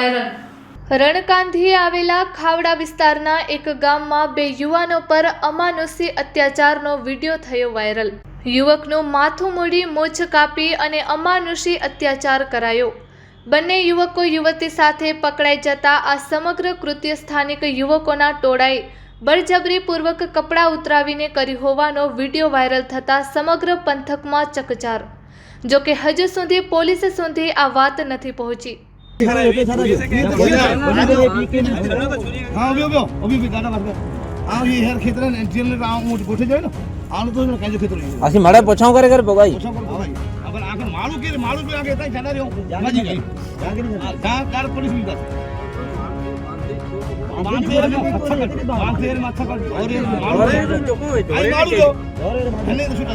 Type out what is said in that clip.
Viral. રણકાંધીએ આવેલા ખાવડા વિસ્તારના એક ગામમાં બે યુવાનો પર અમાનુષી અત્યાચારનો વિડીયો થયો વાયરલ। યુવકનું માથું મૂડી મૂછ કાપી અને અમાનુષી અત્યાચાર કરાયો। બંને યુવકો યુવતી સાથે પકડાઈ જતા આ સમગ્ર કૃત્ય સ્થાનિક યુવકોના ટોળાએ બળજબરીપૂર્વક કપડાં ઉતરાવીને કર્યું હોવાનો વિડીયો વાયરલ થતાં સમગ્ર પંથકમાં ચકચાર। જો કે હજુ સુધી પોલીસ સુધી આ વાત નથી પહોંચી। माड़ा पोछाव करे करे भगाई अपन आखिर मालू के आगे तक जाना रहो मजी गई कार पुलिस भी बांधेर माथा कर और ये मालू दो हने तो छुटा